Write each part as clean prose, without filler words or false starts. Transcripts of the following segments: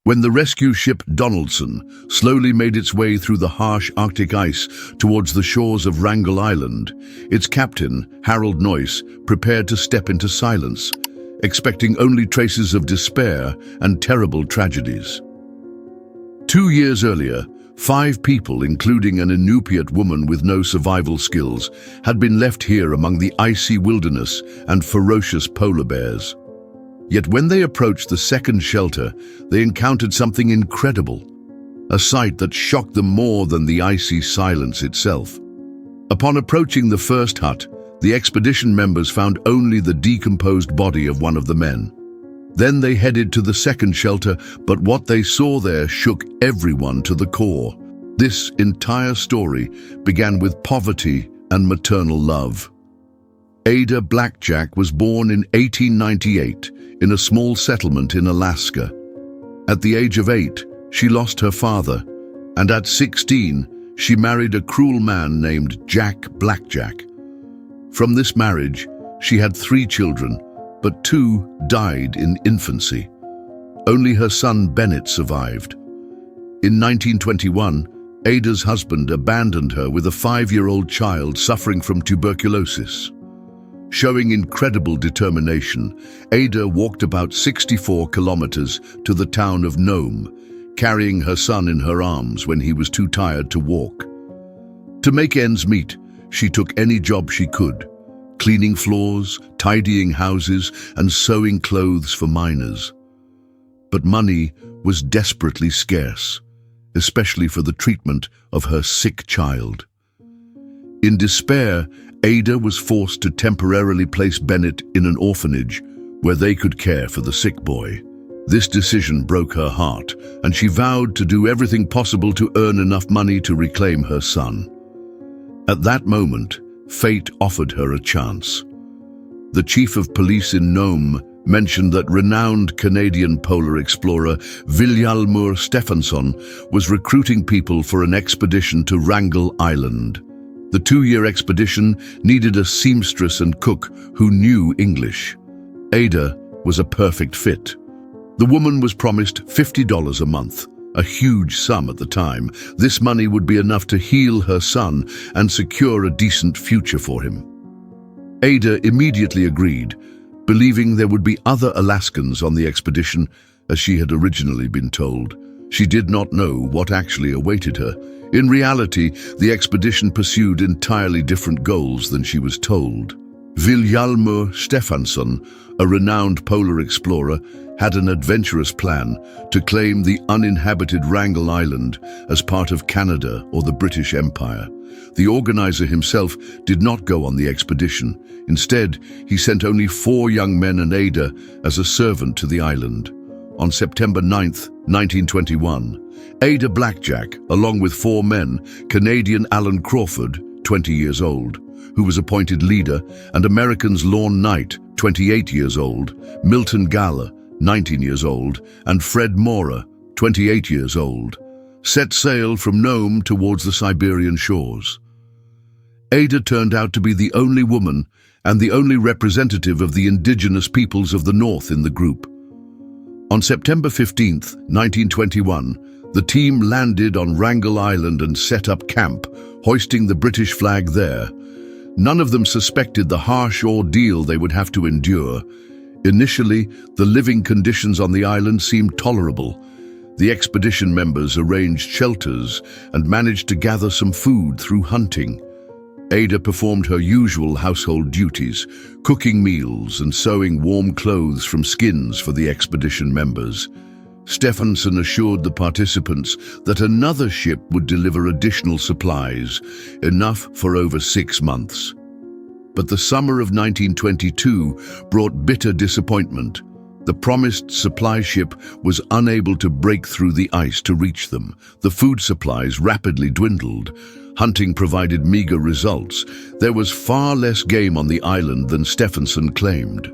When the rescue ship Donaldson slowly made its way through the harsh Arctic ice towards the shores of Wrangel Island, its captain, Harold Noyce, prepared to step into silence, expecting only traces of despair and terrible tragedies. 2 years earlier, 5 people, including an Inupiat woman with no survival skills, had been left here among the icy wilderness and ferocious polar bears. Yet when they approached the second shelter, they encountered something incredible, a sight that shocked them more than the icy silence itself. Upon approaching the first hut, the expedition members found only the decomposed body of one of the men. Then they headed to the second shelter, but what they saw there shook everyone to the core. This entire story began with poverty and maternal love. Ada Blackjack was born in 1898 in a small settlement in Alaska. At the age of 8, she lost her father, and at 16, she married a cruel man named Jack Blackjack. From this marriage, she had 3 children, but 2 died in infancy. Only her son Bennett survived. In 1921, Ada's husband abandoned her with a 5-year-old child suffering from tuberculosis. Showing incredible determination, Ada walked about 64 kilometers to the town of Nome, carrying her son in her arms when he was too tired to walk. To make ends meet, she took any job she could, cleaning floors, tidying houses, and sewing clothes for miners. But money was desperately scarce, especially for the treatment of her sick child. In despair, Ada was forced to temporarily place Bennett in an orphanage where they could care for the sick boy. This decision broke her heart, and she vowed to do everything possible to earn enough money to reclaim her son. At that moment, fate offered her a chance. The chief of police in Nome mentioned that renowned Canadian polar explorer Vilhjalmur Stefansson was recruiting people for an expedition to Wrangel Island. The 2-year expedition needed a seamstress and cook who knew English. Ada was a perfect fit. The woman was promised $50 a month, a huge sum at the time. This money would be enough to heal her son and secure a decent future for him. Ada immediately agreed, believing there would be other Alaskans on the expedition, as she had originally been told. She did not know what actually awaited her. In reality, the expedition pursued entirely different goals than she was told. Vilhjalmur Stefansson, a renowned polar explorer, had an adventurous plan to claim the uninhabited Wrangel Island as part of Canada or the British Empire. The organizer himself did not go on the expedition. Instead, he sent only 4 young men and Ada as a servant to the island. On September 9, 1921, Ada Blackjack, along with 4 men, Canadian Alan Crawford, 20 years old, who was appointed leader, and Americans Lorne Knight, 28 years old, Milton Gala, 19 years old, and Fred Mora, 28 years old, set sail from Nome towards the Siberian shores. Ada turned out to be the only woman and the only representative of the indigenous peoples of the North in the group. On September 15, 1921, the team landed on Wrangel Island and set up camp, hoisting the British flag there. None of them suspected the harsh ordeal they would have to endure. Initially, the living conditions on the island seemed tolerable. The expedition members arranged shelters and managed to gather some food through hunting. Ada performed her usual household duties, cooking meals and sewing warm clothes from skins for the expedition members. Stefansson assured the participants that another ship would deliver additional supplies, enough for over 6 months. But the summer of 1922 brought bitter disappointment. The promised supply ship was unable to break through the ice to reach them. The food supplies rapidly dwindled. Hunting provided meager results. There was far less game on the island than Stefansson claimed.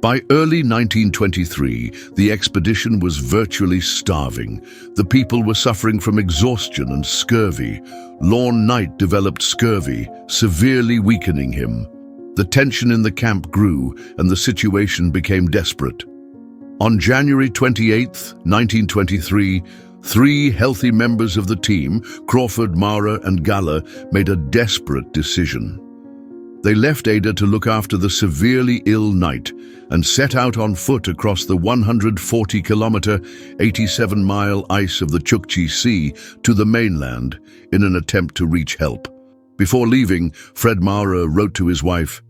By early 1923, the expedition was virtually starving. The people were suffering from exhaustion and scurvy. Lorne Knight developed scurvy, severely weakening him. The tension in the camp grew, and the situation became desperate. On January 28, 1923, three healthy members of the team, Crawford, Mara, and Galla, made a desperate decision. They left Ada to look after the severely ill Knight and set out on foot across the 140-kilometer, 87-mile ice of the Chukchi Sea to the mainland in an attempt to reach help. Before leaving, Fred Mara wrote to his wife,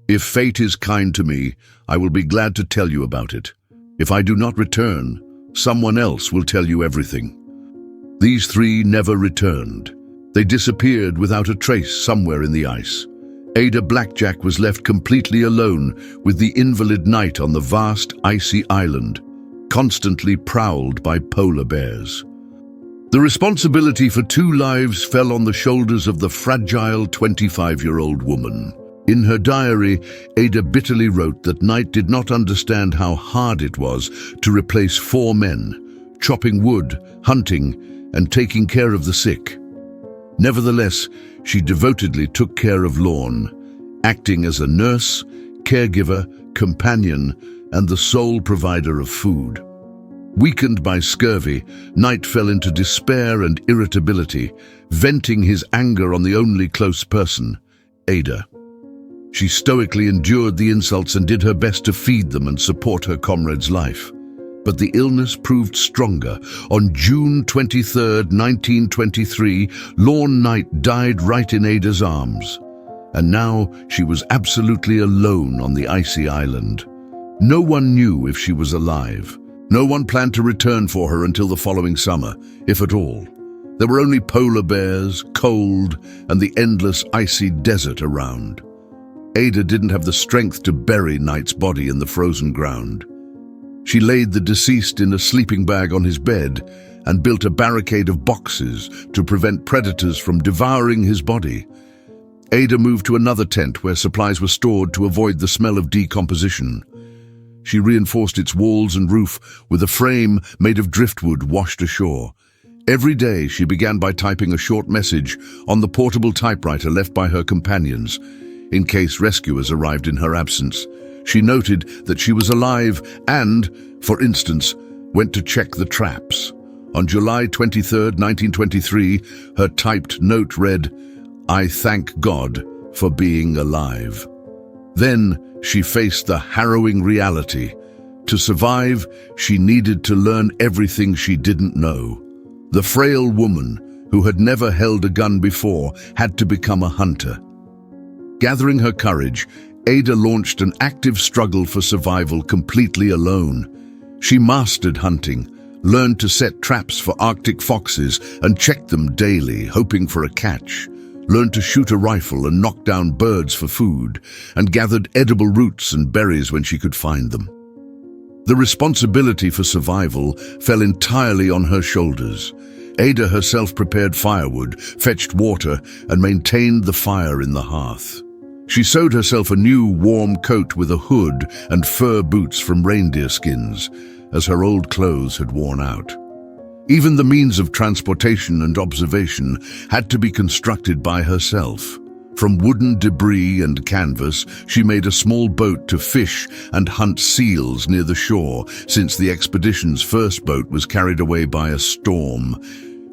"If fate is kind to me, I will be glad to tell you about it. If I do not return, someone else will tell you everything." These three never returned. They disappeared without a trace somewhere in the ice. Ada Blackjack was left completely alone with the invalid Knight on the vast, icy island, constantly prowled by polar bears. The responsibility for two lives fell on the shoulders of the fragile 25-year-old woman. In her diary, Ada bitterly wrote that Knight did not understand how hard it was to replace four men, chopping wood, hunting, and taking care of the sick. Nevertheless, she devotedly took care of Lorne, acting as a nurse, caregiver, companion, and the sole provider of food. Weakened by scurvy, Knight fell into despair and irritability, venting his anger on the only close person, Ada. She stoically endured the insults and did her best to feed them and support her comrade's life. But the illness proved stronger. On June 23, 1923, Lorne Knight died right in Ada's arms. And now she was absolutely alone on the icy island. No one knew if she was alive. No one planned to return for her until the following summer, if at all. There were only polar bears, cold, and the endless icy desert around. Ada didn't have the strength to bury Knight's body in the frozen ground. She laid the deceased in a sleeping bag on his bed and built a barricade of boxes to prevent predators from devouring his body. Ada moved to another tent where supplies were stored to avoid the smell of decomposition. She reinforced its walls and roof with a frame made of driftwood washed ashore. Every day she began by typing a short message on the portable typewriter left by her companions, in case rescuers arrived in her absence. She noted that she was alive and, for instance, went to check the traps. On July 23, 1923, her typed note read, "I thank God for being alive." Then she faced the harrowing reality. To survive, she needed to learn everything she didn't know. The frail woman, who had never held a gun before, had to become a hunter. Gathering her courage, Ada launched an active struggle for survival completely alone. She mastered hunting, learned to set traps for Arctic foxes and checked them daily, hoping for a catch, learned to shoot a rifle and knock down birds for food, and gathered edible roots and berries when she could find them. The responsibility for survival fell entirely on her shoulders. Ada herself prepared firewood, fetched water, and maintained the fire in the hearth. She sewed herself a new warm coat with a hood and fur boots from reindeer skins, as her old clothes had worn out. Even the means of transportation and observation had to be constructed by herself. From wooden debris and canvas, she made a small boat to fish and hunt seals near the shore, since the expedition's first boat was carried away by a storm.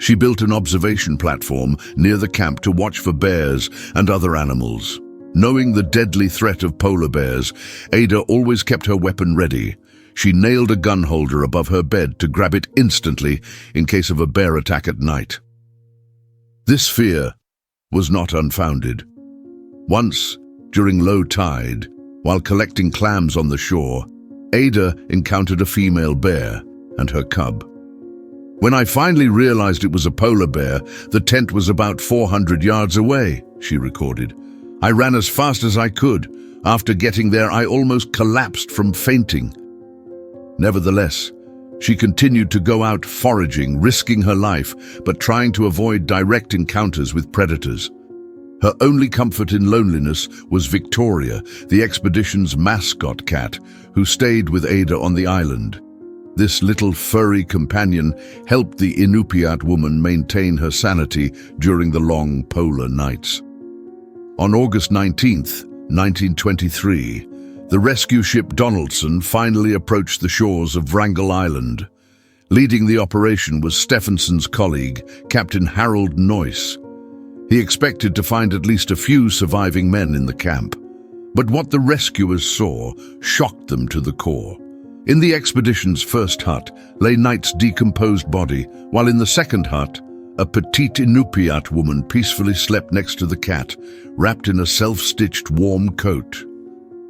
She built an observation platform near the camp to watch for bears and other animals. Knowing the deadly threat of polar bears, Ada always kept her weapon ready. She nailed a gun holder above her bed to grab it instantly in case of a bear attack at night. This fear was not unfounded. Once, during low tide, while collecting clams on the shore, Ada encountered a female bear and her cub. "When I finally realized it was a polar bear, the tent was about 400 yards away," she recorded. "I ran as fast as I could. After getting there, I almost collapsed from fainting." Nevertheless, she continued to go out foraging, risking her life, but trying to avoid direct encounters with predators. Her only comfort in loneliness was Victoria, the expedition's mascot cat, who stayed with Ada on the island. This little furry companion helped the Inupiat woman maintain her sanity during the long polar nights. On August 19, 1923, the rescue ship Donaldson finally approached the shores of Wrangel Island. Leading the operation was Stephenson's colleague, Captain Harold Noyce. He expected to find at least a few surviving men in the camp. But what the rescuers saw shocked them to the core. In the expedition's first hut lay Knight's decomposed body, while in the second hut, a petite Inupiat woman peacefully slept next to the cat, wrapped in a self-stitched warm coat.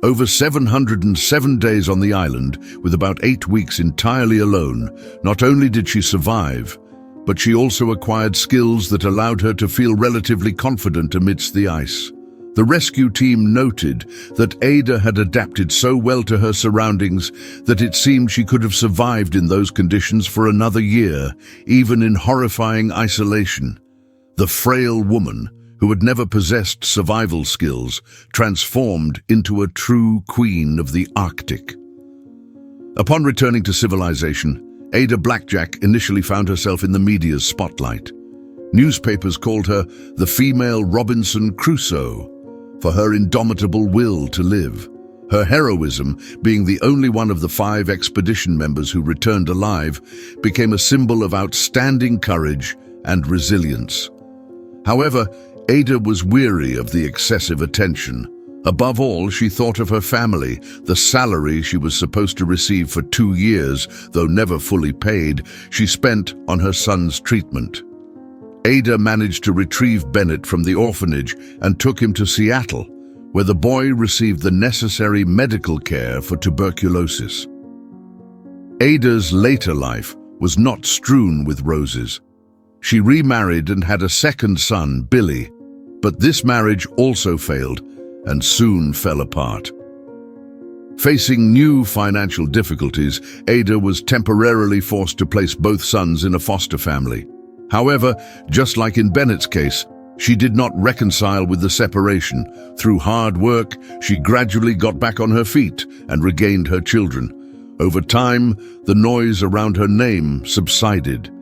Over 707 days on the island, with about 8 weeks entirely alone, not only did she survive, but she also acquired skills that allowed her to feel relatively confident amidst the ice. The rescue team noted that Ada had adapted so well to her surroundings that it seemed she could have survived in those conditions for another year, even in horrifying isolation. The frail woman, who had never possessed survival skills, transformed into a true queen of the Arctic. Upon returning to civilization, Ada Blackjack initially found herself in the media's spotlight. Newspapers called her the female Robinson Crusoe for her indomitable will to live. Her heroism, being the only one of the 5 expedition members who returned alive, became a symbol of outstanding courage and resilience. However, Ada was weary of the excessive attention. Above all, she thought of her family, the salary she was supposed to receive for 2 years, though never fully paid, she spent on her son's treatment. Ada managed to retrieve Bennett from the orphanage and took him to Seattle, where the boy received the necessary medical care for tuberculosis. Ada's later life was not strewn with roses. She remarried and had a second son, Billy, but this marriage also failed and soon fell apart. Facing new financial difficulties, Ada was temporarily forced to place both sons in a foster family. However, just like in Bennett's case, she did not reconcile with the separation. Through hard work, she gradually got back on her feet and regained her children. Over time, the noise around her name subsided.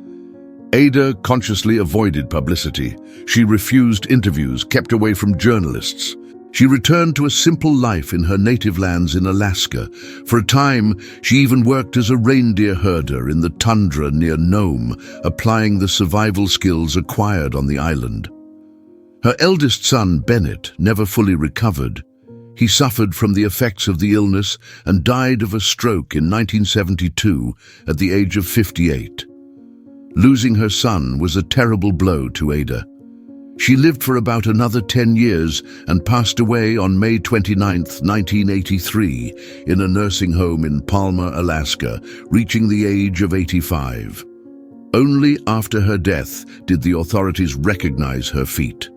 Ada consciously avoided publicity. She refused interviews, kept away from journalists. She returned to a simple life in her native lands in Alaska. For a time, she even worked as a reindeer herder in the tundra near Nome, applying the survival skills acquired on the island. Her eldest son, Bennett, never fully recovered. He suffered from the effects of the illness and died of a stroke in 1972 at the age of 58. Losing her son was a terrible blow to Ada. She lived for about another 10 years and passed away on May 29, 1983, in a nursing home in Palmer, Alaska, reaching the age of 85. Only after her death did the authorities recognize her feat.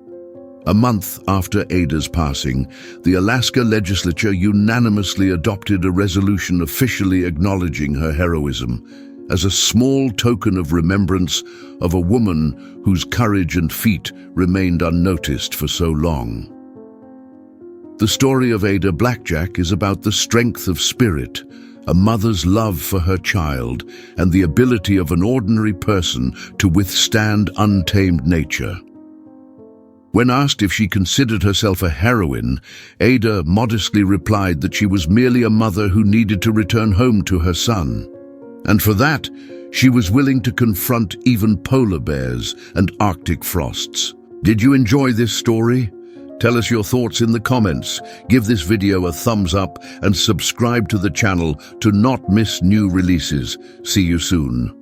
A month after Ada's passing, the Alaska legislature unanimously adopted a resolution officially acknowledging her heroism as a small token of remembrance of a woman whose courage and feat remained unnoticed for so long. The story of Ada Blackjack is about the strength of spirit, a mother's love for her child, and the ability of an ordinary person to withstand untamed nature. When asked if she considered herself a heroine, Ada modestly replied that she was merely a mother who needed to return home to her son. And for that, she was willing to confront even polar bears and Arctic frosts. Did you enjoy this story? Tell us your thoughts in the comments. Give this video a thumbs up and subscribe to the channel to not miss new releases. See you soon.